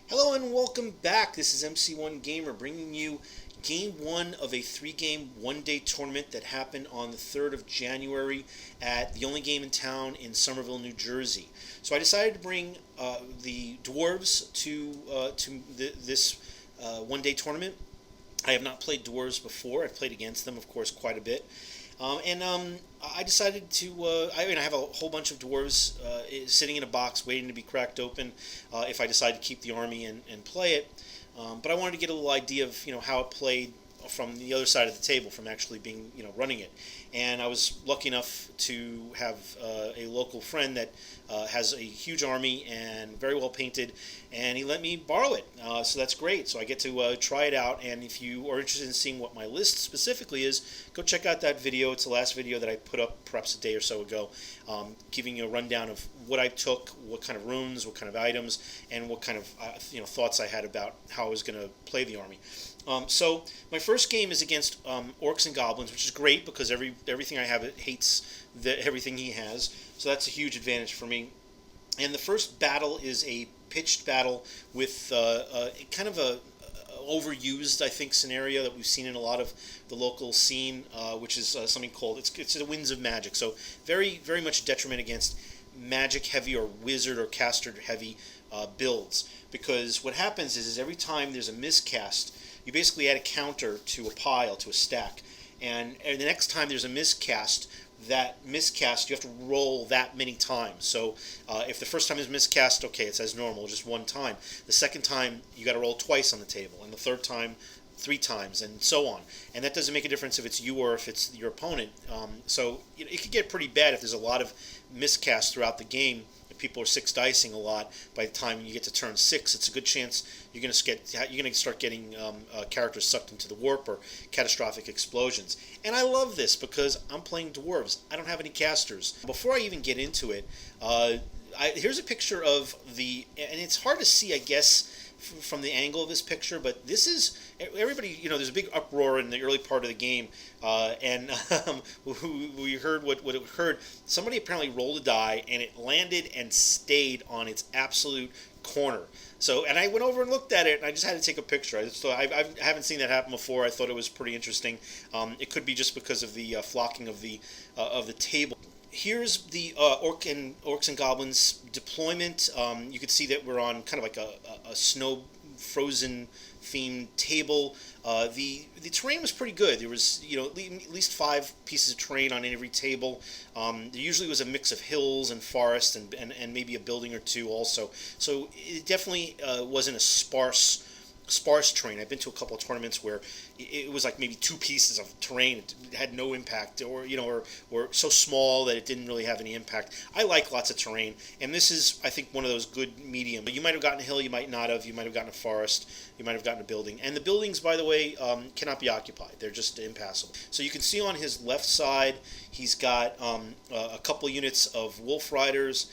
Hello and welcome back. This is MC1 Gamer bringing you game one of a three-game one-day tournament that happened on the 3rd of January at the only game in town in Somerville, New Jersey. So I decided to bring the Dwarves to this one-day tournament. I have not played Dwarves before. I've played against them, of course, quite a bit. I decided to, I have a whole bunch of dwarves sitting in a box waiting to be cracked open if I decide to keep the army and play it. But I wanted to get a little idea of, how it played from the other side of the table, from actually being, running it. And I was lucky enough to have a local friend that has a huge army and very well painted, and he let me borrow it. So that's great. So I get to try it out, and if you are interested in seeing what my list specifically is, go check out that video. It's the last video that I put up perhaps a day or so ago, giving you a rundown of what I took, what kind of runes, what kind of items, and what kind of thoughts I had about how I was going to play the army. So my first game is against orcs and goblins, which is great because everything I have hates everything he has. So that's a huge advantage for me. And the first battle is a pitched battle with kind of a overused, I think, scenario that we've seen in a lot of the local scene, which is something called it's the Winds of Magic. So very very much detriment against magic heavy or wizard or caster heavy builds, because what happens is every time there's a miscast, you basically add a counter to a pile, to a stack, and the next time there's a miscast, that miscast you have to roll that many times. So if the first time is miscast, okay, it's as normal, just one time. The second time you got to roll twice on the table, and the third time 3 times, and so on. And that doesn't make a difference if it's you or if it's your opponent. So it could get pretty bad if there's a lot of miscasts throughout the game. If people are 6 dicing a lot, by the time you get to turn 6, it's a good chance you're going to start getting characters sucked into the warp or catastrophic explosions. And I love this because I'm playing dwarves. I don't have any casters. Before I even get into it, here's a picture of and it's hard to see, I guess, from the angle of this picture, but this is everybody. There's a big uproar in the early part of the game, and we heard what occurred. Somebody apparently rolled a die, and it landed and stayed on its absolute corner. So, and I went over and looked at it, and I just had to take a picture. I haven't seen that happen before. I thought it was pretty interesting. It could be just because of the flocking of the table. Here's the orcs and goblins deployment. You can see that we're on kind of like a snow frozen themed table. The terrain was pretty good. There was at least 5 pieces of terrain on every table. There usually was a mix of hills and forests and maybe a building or two also. So it definitely wasn't a sparse terrain. I've been to a couple of tournaments where it was like maybe 2 pieces of terrain. It had no impact, or so small that it didn't really have any impact. I like lots of terrain, and this is, I think, one of those good medium. You might have gotten a hill, you might not have. You might have gotten a forest, you might have gotten a building. And the buildings, by the way, cannot be occupied. They're just impassable. So you can see on his left side, he's got a couple units of wolf riders.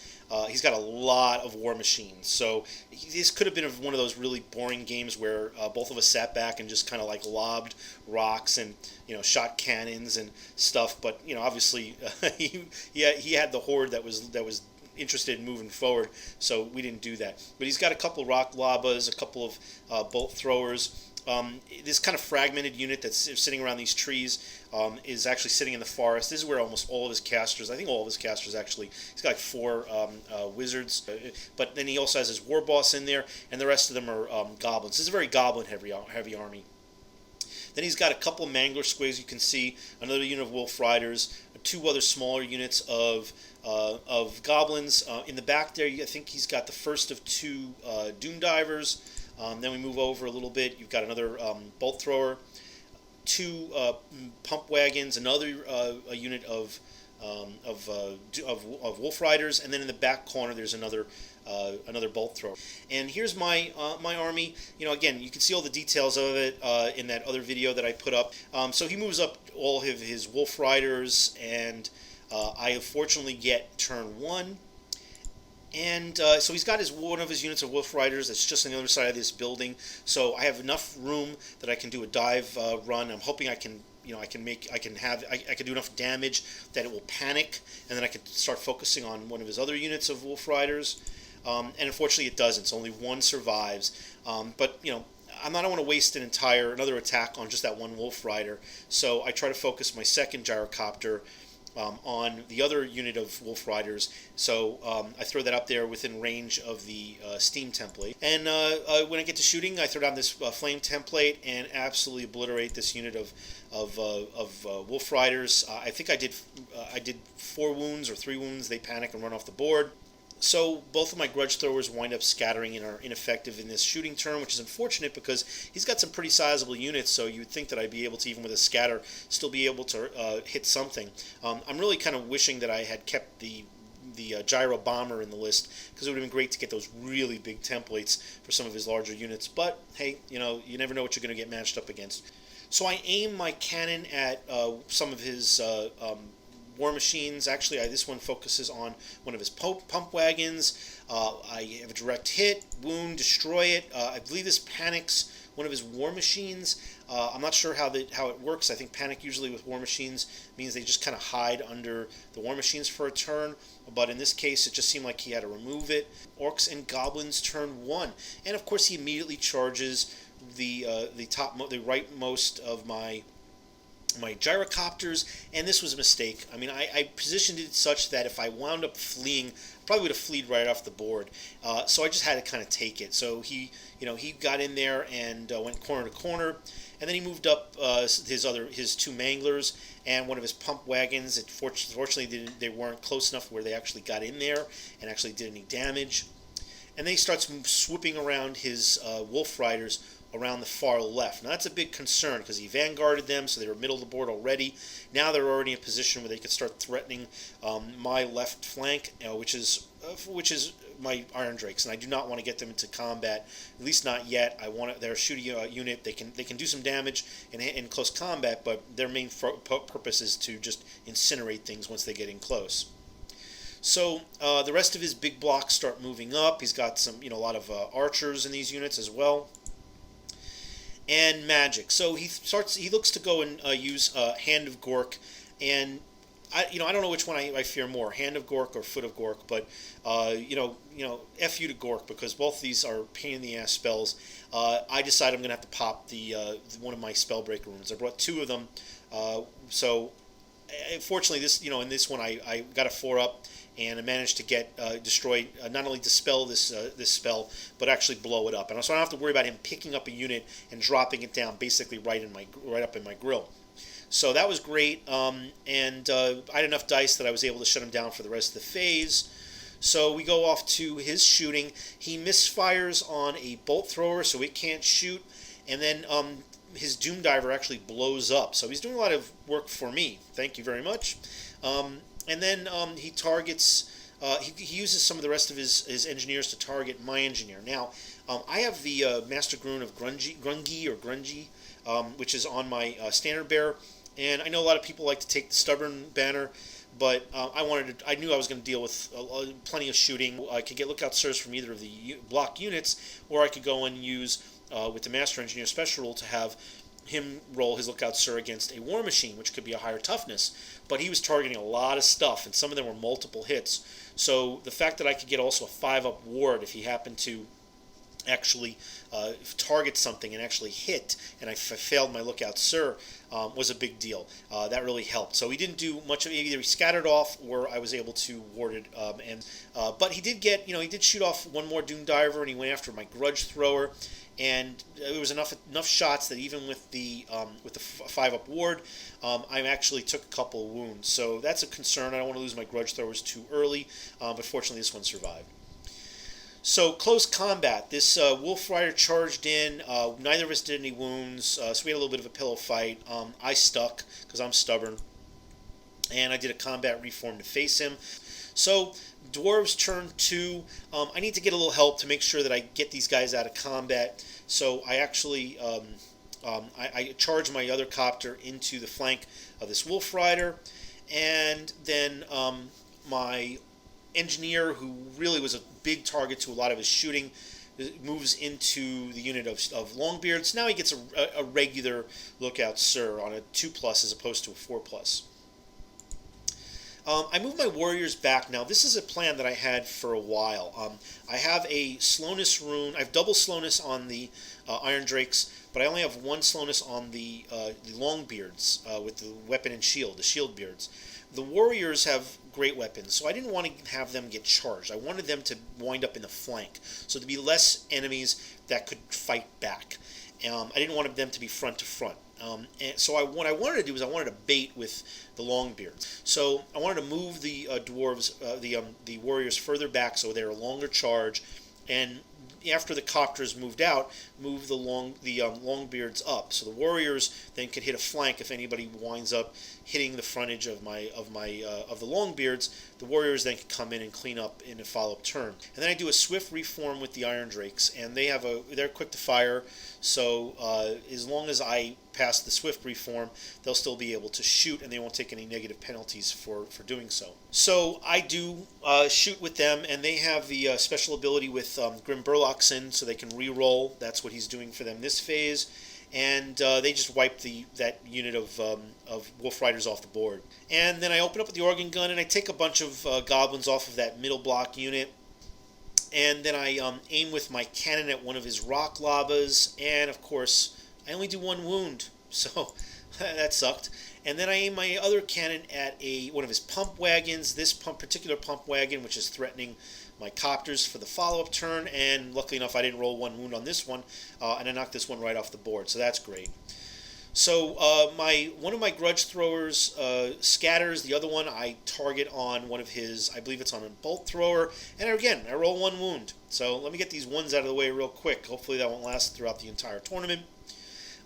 He's got a lot of war machines. So this could have been one of those really boring games where both of us sat back and just kind of like lobbed rocks and shot cannons and stuff. But obviously he had the horde that was interested in moving forward, so we didn't do that. But he's got a couple rock lobbas, a couple of bolt throwers. This kind of fragmented unit that's sitting around these trees is actually sitting in the forest. This is where almost all of his casters, I think all of his casters actually, he's got like 4 wizards, but then he also has his war boss in there, and the rest of them are goblins. This is a very goblin heavy army. Then he's got a couple of mangler squigs, you can see, another unit of wolf riders, 2 other smaller units of goblins. In the back there, I think he's got the first of 2 doom divers. Then we move over a little bit. You've got another bolt thrower, 2 pump wagons, another a unit of wolf riders, and then in the back corner there's another bolt thrower. And here's my army. Again, you can see all the details of it in that other video that I put up. So he moves up all of his wolf riders, and I unfortunately get turn 1. And so he's got one of his units of wolf riders that's just on the other side of this building. So I have enough room that I can do a dive run. I'm hoping I can I can do enough damage that it will panic, and then I can start focusing on one of his other units of wolf riders. and unfortunately it doesn't. So only one survives. But you know, I don't want to waste another attack on just that one Wolf Rider. So I try to focus my second gyrocopter on the other unit of Wolf Riders. So I throw that up there within range of the Steam template. And when I get to shooting, I throw down this Flame template and absolutely obliterate this unit of Wolf Riders. I think I did 4 wounds or 3 wounds. They panic and run off the board. So both of my grudge throwers wind up scattering and are ineffective in this shooting turn, which is unfortunate because he's got some pretty sizable units, so you would think that I'd be able to, even with a scatter, still be able to hit something. I'm really kind of wishing that I had kept the gyro bomber in the list, because it would have been great to get those really big templates for some of his larger units. But hey, you know, you never know what you're going to get matched up against. So I aim my cannon at some of his war machines. Actually, this one focuses on one of his pump wagons. I have a direct hit, wound, destroy it. I believe this panics one of his war machines. I'm not sure how it works. I think panic usually with war machines means they just kind of hide under the war machines for a turn. But in this case, it just seemed like he had to remove it. Orcs and goblins turn 1, and of course he immediately charges the rightmost of my gyrocopters, and this was a mistake. I mean, I positioned it such that if I wound up fleeing, I probably would have fled right off the board. So I just had to kind of take it. So he got in there and went corner to corner, and then he moved up his 2 manglers and one of his pump wagons. Fortunately, they weren't close enough where they actually got in there and actually did any damage. And then he starts swooping around his Wolf Riders around the far left. Now that's a big concern because he vanguarded them, so they were middle of the board already. Now they're already in a position where they could start threatening my left flank, which is my Iron Drakes, and I do not want to get them into combat, at least not yet. They're a shooting unit. They can do some damage in close combat, but their main purpose is to just incinerate things once they get in close. So the rest of his big blocks start moving up. He's got a lot of archers in these units as well. And magic. So he looks to go and use Hand of Gork, and I don't know which one I fear more, Hand of Gork or Foot of Gork, but F you to Gork, because both of these are pain in the ass spells. I decided I'm gonna have to pop one of my Spellbreaker runes. I brought 2 of them, so fortunately in this one I got a 4-up. And I managed to get destroy, not only dispel this spell, but actually blow it up. And so I don't have to worry about him picking up a unit and dropping it down, basically right up in my grill. So that was great. And I had enough dice that I was able to shut him down for the rest of the phase. So we go off to his shooting. He misfires on a bolt thrower, so it can't shoot. And then his Doom Diver actually blows up. So he's doing a lot of work for me. Thank you very much. And then he targets, he uses some of the rest of his engineers to target my engineer. Now, I have the Master Grun of Grungy, which is on my standard bearer. And I know a lot of people like to take the Stubborn banner, but I knew I was going to deal with plenty of shooting. I could get Lookout Sirs from either of the block units, or I could go and use, with the Master Engineer special rule, to have him roll his Lookout Sir against a War Machine, which could be a higher toughness. But he was targeting a lot of stuff, and some of them were multiple hits. So the fact that I could get also a 5-up ward if he happened to actually target something and actually hit, and I failed my Lookout Sir, was a big deal. That really helped. So he didn't do much of it. Either he scattered off, or I was able to ward it. But he did get, he did shoot off one more Doom Diver, and he went after my Grudge Thrower. And there was enough shots that even with the 5-up ward, I actually took a couple of wounds. So that's a concern. I don't want to lose my Grudge Throwers too early, but fortunately this one survived. So close combat. This Wolf Rider charged in. Neither of us did any wounds, so we had a little bit of a pillow fight. I stuck because I'm stubborn, and I did a combat reform to face him. So Dwarves turn 2. I need to get a little help to make sure that I get these guys out of combat. So I actually I charge my other copter into the flank of this Wolf Rider, and then my engineer, who really was a big target to a lot of his shooting, moves into the unit of Longbeard. So now he gets a regular Lookout Sir on a 2+ as opposed to a 4+. I moved my warriors back now. This is a plan that I had for a while. I have a slowness rune. I have double slowness on the Iron Drakes, but I only have one slowness on the Longbeards with the weapon and shield, the shield beards. The warriors have great weapons, so I didn't want to have them get charged. I wanted them to wind up in the flank, so to be less enemies that could fight back. I didn't want them to be front to front. And so what I wanted to do is I wanted to bait with the Longbeards. So I wanted to move the dwarves, the warriors further back so they're a longer charge, and after the copters moved out, move the Longbeards up. So the warriors then could hit a flank if anybody winds up hitting the frontage of the Longbeards. The warriors then could come in and clean up in a follow-up turn. And then I do a swift reform with the Iron Drakes, and they're quick to fire. So as long as I pass the swift reform, they'll still be able to shoot, and they won't take any negative penalties for doing so. So I do shoot with them, and they have the special ability with Grim Burlockson, so they can re-roll. That's what he's doing for them this phase. And they just wipe that unit of Wolf Riders off the board. And then I open up with the organ gun, and I take a bunch of goblins off of that middle block unit. And then I aim with my cannon at one of his rock lavas, and of course I only do one wound, so that sucked. And then I aim my other cannon at one of his pump wagons, this particular pump wagon, which is threatening my copters for the follow-up turn, and luckily enough I didn't roll one wound on this one, and I knocked this one right off the board, so that's great. So one of my grudge throwers scatters, the other one I target on one of his, I believe it's on a bolt thrower, and again, I roll one wound. So let me get these ones out of the way real quick. Hopefully that won't last throughout the entire tournament.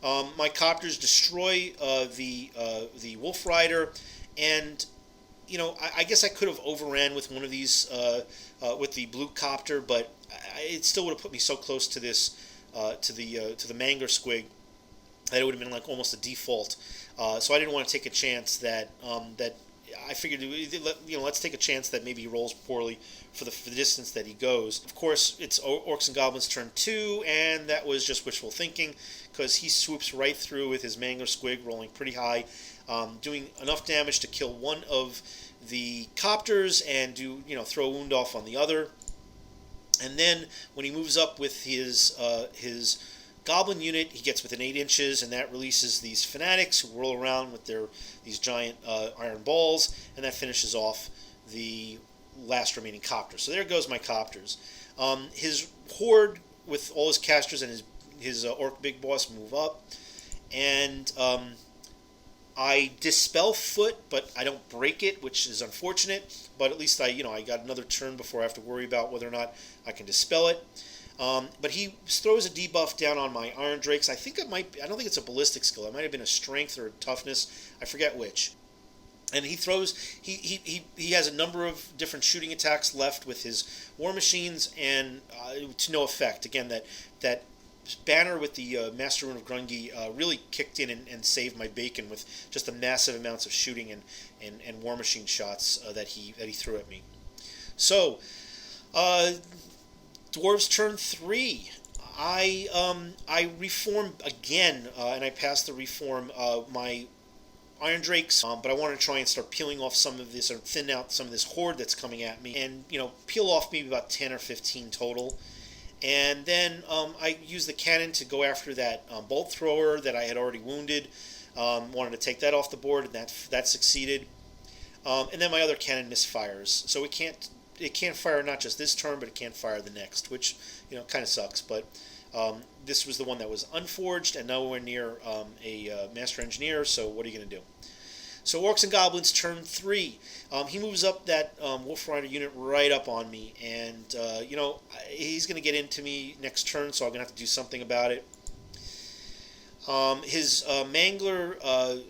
My copters destroy the Wolf Rider, and I guess I could have overran with one of these with the blue copter, but it still would have put me so close to this to the Manger Squig that it would have been like almost a default. So I didn't want to take a chance that I figured, let's take a chance that maybe he rolls poorly for the distance that he goes. Of course, it's Orcs and Goblins turn 2, and that was just wishful thinking, because he swoops right through with his Manger Squig, rolling pretty high, doing enough damage to kill one of the copters and throw a wound off on the other. And then when he moves up with his Goblin unit, he gets within 8 inches, and that releases these fanatics who whirl around with these giant iron balls, and that finishes off the last remaining copter. So there goes my copters. His horde with all his casters and his orc big boss move up, and I dispel foot, but I don't break it, which is unfortunate. But at least I got another turn before I have to worry about whether or not I can dispel it. But he throws a debuff down on my Iron Drakes. I don't think it's a ballistic skill. It might have been a strength or a toughness. I forget which. And he has a number of different shooting attacks left with his war machines, and to no effect. Again, that banner with the Master Rune of Grungi really kicked in and saved my bacon with just the massive amounts of shooting and war machine shots that he threw at me. So, Dwarves turn 3. I reform again, and I pass the reform my Iron Drakes, but I want to try and start peeling off some of this, or thin out some of this horde that's coming at me, and peel off maybe about 10 or 15 total. And then I use the cannon to go after that bolt thrower that I had already wounded. Wanted to take that off the board, and that succeeded. And then my other cannon misfires, so it can't fire not just this turn, but it can't fire the next, which kind of sucks. But this was the one that was unforged and nowhere near a Master Engineer, so what are you going to do? So Orcs and Goblins turn 3. He moves up that Wolf Rider unit right up on me, and he's going to get into me next turn, so I'm going to have to do something about it. His Mangler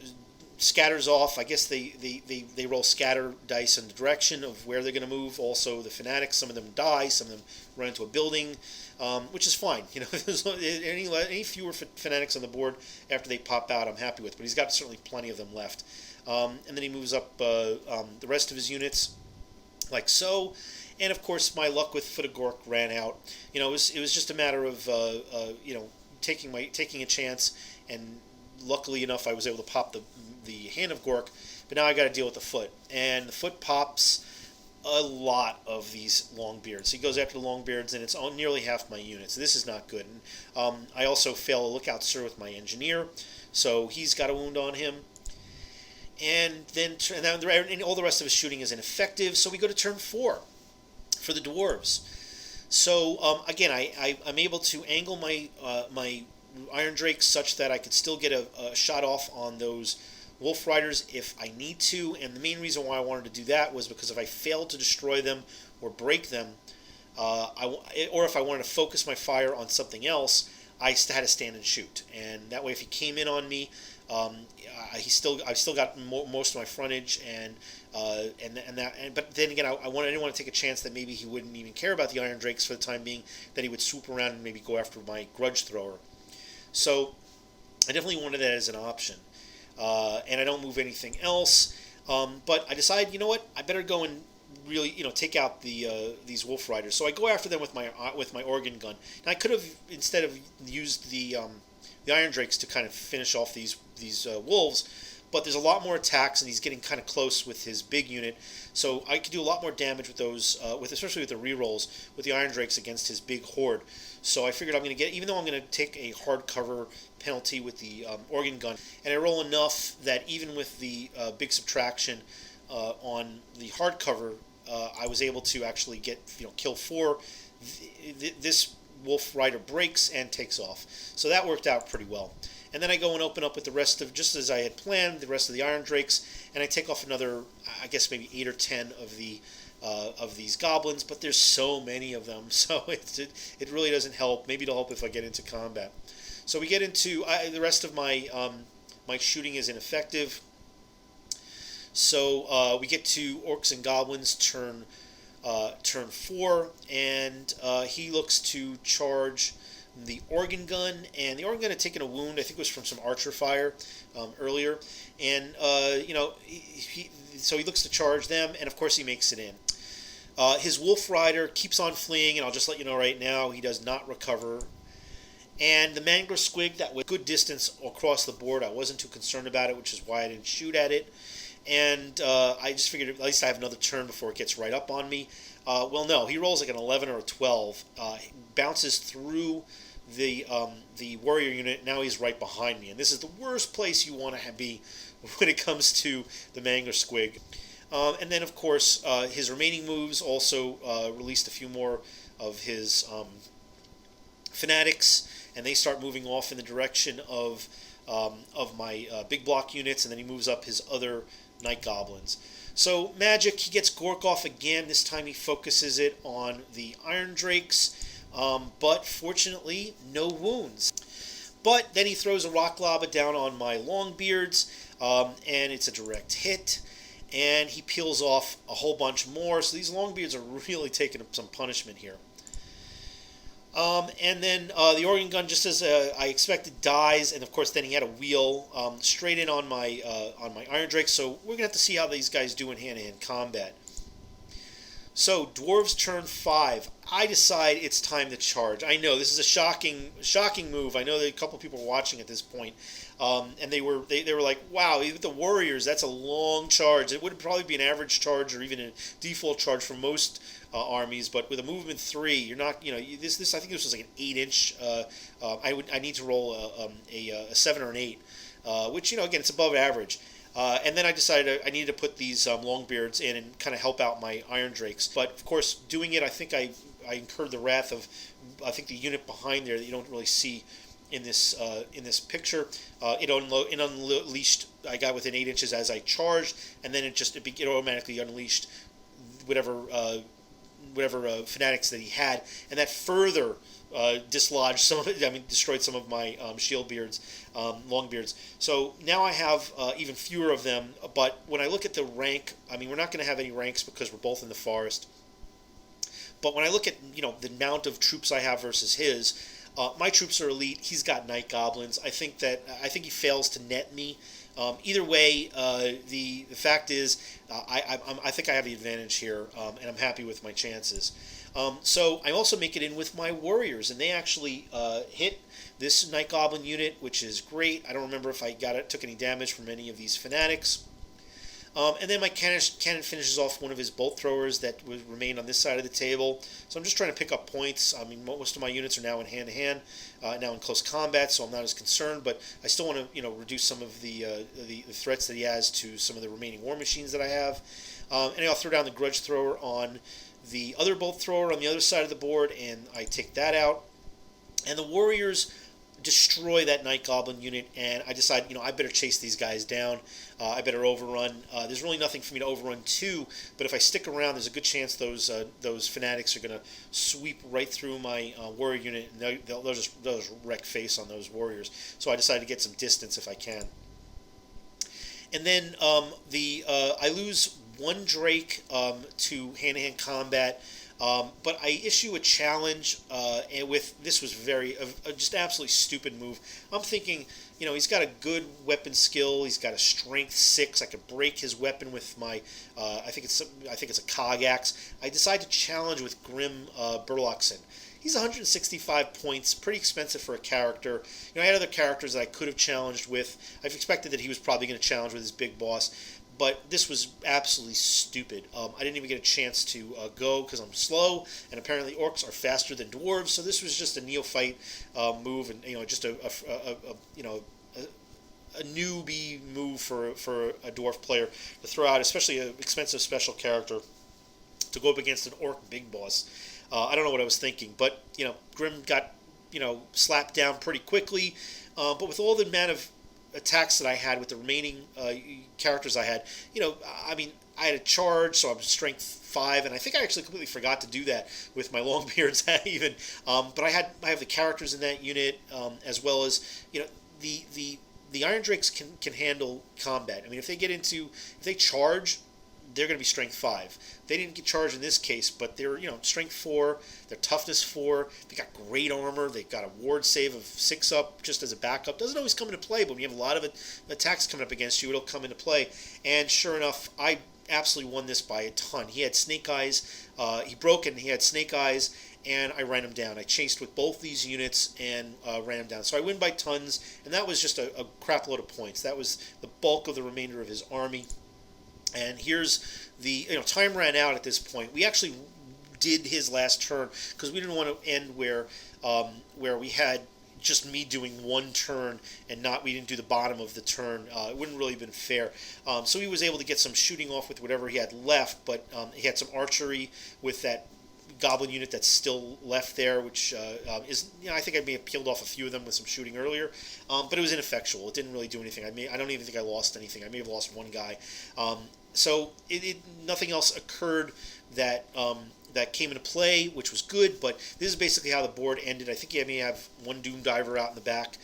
scatters off. I guess they roll scatter dice in the direction of where they're going to move. Also, the Fanatics, some of them die, some of them run into a building, which is fine. If there's any fewer Fanatics on the board after they pop out, I'm happy with. But he's got certainly plenty of them left. And then he moves up the rest of his units, like so. And of course, my luck with Foot of Gork ran out. It was just a matter of taking a chance and luckily enough, I was able to pop the hand of Gork, but now I got to deal with the foot, and the foot pops a lot of these Longbeards. So he goes after the Longbeards, and it's on nearly half my unit. So this is not good. And, I also fail a lookout sir with my engineer, so he's got a wound on him. And then and all the rest of his shooting is ineffective. So we go to turn 4 for the Dwarves. So again, I'm able to angle my my Iron Drakes such that I could still get a shot off on those Wolf Riders if I need to, and the main reason why I wanted to do that was because if I failed to destroy them or break them, or if I wanted to focus my fire on something else, I had to stand and shoot, and that way if he came in on me, I've still got most of my frontage, but then again, I didn't want to take a chance that maybe he wouldn't even care about the Iron Drakes for the time being, that he would swoop around and maybe go after my Grudge Thrower. So I definitely wanted that as an option. And I don't move anything else. But I decide, you know what? I better go and really, take out these Wolf Riders. So I go after them with my organ gun. Now I could have instead of used the Iron Drakes to kind of finish off these wolves, but there's a lot more attacks, and he's getting kind of close with his big unit. So I could do a lot more damage with those, especially with the rerolls with the Iron Drakes against his big horde. So I figured I'm going to even though I'm going to take a hard cover penalty with the organ gun, and I roll enough that even with the big subtraction on the hard cover, I was able to actually kill 4. This Wolf Rider breaks and takes off. So that worked out pretty well. And then I go and open up with the rest of, just as I had planned, the rest of the Iron Drakes, and I take off another, I guess maybe 8 or 10 of these goblins, but there's so many of them, so it really doesn't help. Maybe it'll help if I get into combat. So we get into the rest of my my shooting is ineffective. So we get to Orcs and Goblins turn 4, and he looks to charge the organ gun, and the organ gun had taken a wound. I think it was from some archer fire earlier, and so he looks to charge them, and of course he makes it in. His Wolf Rider keeps on fleeing, and I'll just let you know right now, he does not recover. And the Mangler Squig, that was good distance across the board. I wasn't too concerned about it, which is why I didn't shoot at it. And I just figured at least I have another turn before it gets right up on me. Well, no, he rolls like an 11 or a 12, bounces through the warrior unit. Now he's right behind me, and this is the worst place you want to be when it comes to the Mangler Squig. And then, of course, his remaining moves also released a few more of his fanatics, and they start moving off in the direction of my big block units, and then he moves up his other Night Goblins. So magic, he gets Gork off again. This time he focuses it on the Iron Drakes, but fortunately, no wounds. But then he throws a Rock Lava down on my Longbeards, and it's a direct hit. And he peels off a whole bunch more. So these Longbeards are really taking some punishment here. And then the organ gun, just as I expected, dies. And of course, then he had a wheel straight in on my Iron Drake. So we're gonna have to see how these guys do in hand-to-hand combat. So Dwarves turn 5. I decide it's time to charge. I know this is a shocking move. I know that a couple people are watching at this point, and they were like, "Wow, with the Warriors, that's a long charge. It would probably be an average charge or even a default charge for most armies. But with a movement 3, you're not. This. I think this was like an 8-inch. I need to roll a 7 or an 8, which again it's above average." And then I decided I needed to put these Longbeards in and kind of help out my Iron Drakes. But of course, doing it, I think I incurred the wrath of the unit behind there that you don't really see in this picture. It unleashed. I got within 8 inches as I charged, and then it automatically unleashed whatever fanatics that he had, and that further dislodged destroyed some of my Longbeards. So now I have even fewer of them. But when I look at the rank, we're not going to have any ranks because we're both in the forest. But when I look at the amount of troops I have versus his, my troops are elite. He's got Night Goblins. I think he fails to net me. Either way, the fact is, I think I have the advantage here, and I'm happy with my chances. So I also make it in with my warriors, and they actually hit this Night Goblin unit, which is great. I don't remember if I took any damage from any of these fanatics. And then my cannon finishes off one of his bolt throwers that remained on this side of the table. So I'm just trying to pick up points. I mean, most of my units are now in hand-to-hand, now in close combat, so I'm not as concerned. But I still want to, reduce some of the threats that he has to some of the remaining war machines that I have. And I'll throw down the grudge thrower on the other bolt thrower on the other side of the board, and I take that out. And the warriors destroy that Night Goblin unit, and I decide, I better chase these guys down. I better overrun. There's really nothing for me to overrun to, but if I stick around, there's a good chance those fanatics are going to sweep right through my warrior unit, and they'll just wreck face on those warriors. So I decide to get some distance if I can. And then I lose one Drake to hand-to-hand combat. But I issue a challenge, and this was just absolutely stupid move. I'm thinking, he's got a good weapon skill. He's got a strength 6. I could break his weapon with my, I think it's a cog axe. I decide to challenge with Grim Burloxen. He's 165 points, pretty expensive for a character. I had other characters that I could have challenged with. I've expected that he was probably going to challenge with his big boss. But this was absolutely stupid. I didn't even get a chance to go because I'm slow, and apparently orcs are faster than dwarves. So this was just a neophyte move, and just a newbie move for a dwarf player to throw out, especially an expensive special character to go up against an orc big boss. I don't know what I was thinking, but Grim got slapped down pretty quickly. But with all the amount of attacks that I had with the remaining characters I had, I had a charge, so I'm strength 5, and I think I actually completely forgot to do that with my Longbeards even. But I have the characters in that unit, as well as the Iron Drakes can handle combat. If they charge, they're going to be strength 5. They didn't get charged in this case, but they're strength 4, they're toughness 4. They got great armor. They got a ward save of 6 up just as a backup. Doesn't always come into play, but when you have a lot of attacks coming up against you, it'll come into play. And sure enough, I absolutely won this by a ton. He had snake eyes. He broke it, and he had snake eyes, and I ran him down. I chased with both these units and ran him down. So I win by tons, and that was just a crap load of points. That was the bulk of the remainder of his army. And here's the time ran out at this point. We actually did his last turn because we didn't want to end where we had just me doing one turn and we didn't do the bottom of the turn. It wouldn't really have been fair. So he was able to get some shooting off with whatever he had left, but he had some archery with that goblin unit that's still left there, which is, I think I may have peeled off a few of them with some shooting earlier, but it was ineffectual. It didn't really do anything. I don't even think I lost anything. I may have lost one guy. So nothing else occurred that came into play, which was good, but this is basically how the board ended. I think I may have one Doom Diver out in the back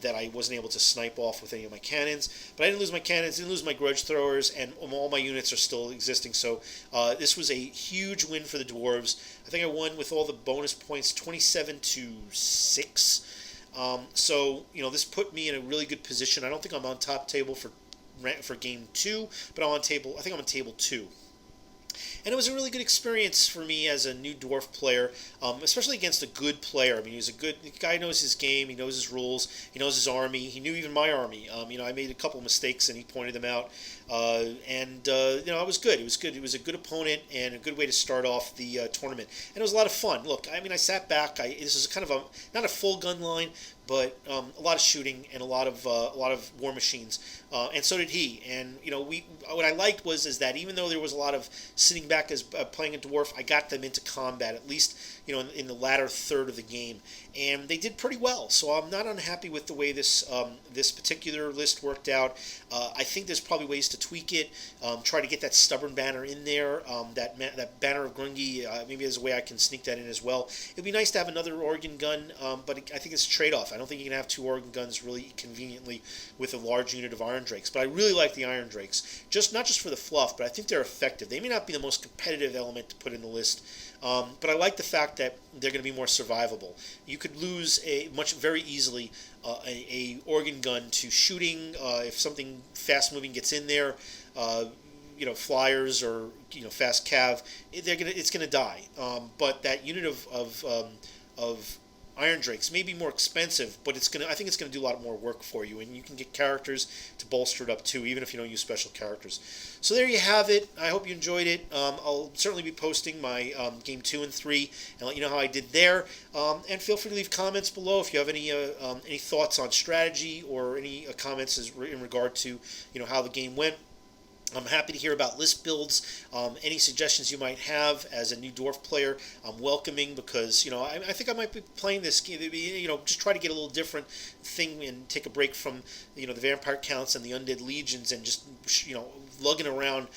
that I wasn't able to snipe off with any of my cannons, but I didn't lose my cannons, didn't lose my grudge throwers, and all my units are still existing, so this was a huge win for the Dwarves. I think I won with all the bonus points 27-6. So this put me in a really good position. I don't think I'm on top table for game 2, but I think I'm on table 2. And it was a really good experience for me as a new dwarf player, especially against a good player. He's a good guy, knows his game, he knows his rules, he knows his army, he knew even my army. I made a couple mistakes and he pointed them out, and it was good. It was good. It was a good opponent and a good way to start off the tournament. And it was a lot of fun. Look, I sat back. This is kind of not a full gun line, but a lot of shooting and a lot of war machines, and so did he. And what I liked is that even though there was a lot of sitting back as playing a dwarf, I got them into combat at least in the latter third of the game, and they did pretty well. So I'm not unhappy with the way this particular list worked out. I think there's probably ways to tweak it. Try to get that stubborn banner in there. That banner of Grungy. Maybe there's a way I can sneak that in as well. It'd be nice to have another organ gun, but I think it's a trade-off. I don't think you can have 2 organ guns really conveniently with a large unit of Iron Drakes. But I really like the Iron Drakes, not just for the fluff, but I think they're effective. They may not be the most competitive element to put in the list, but I like the fact that they're going to be more survivable. You could lose very easily a organ gun to shooting if something fast-moving gets in there. flyers or fast cav, it's gonna die. But that unit of Iron Drakes may be more expensive, but I think it's gonna do a lot more work for you, and you can get characters to bolster it up too, even if you don't use special characters. So there you have it. I hope you enjoyed it. I'll certainly be posting my game 2 and 3 and let you know how I did there. And feel free to leave comments below if you have any thoughts on strategy or any comments in regard to how the game went. I'm happy to hear about list builds. Any suggestions you might have as a new Dwarf player, I'm welcoming, because I think I might be playing this game. Just try to get a little different thing and take a break from the vampire counts and the undead legions, and just lugging around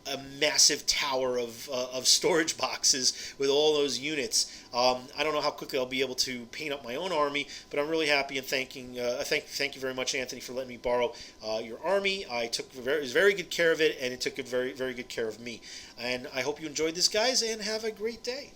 a massive tower of storage boxes with all those units. I don't know how quickly I'll be able to paint up my own army, but I'm really happy and thank you very much, Anthony, for letting me borrow your army. I took very good care of it, and it took very good care of me. And I hope you enjoyed this, guys, and have a great day.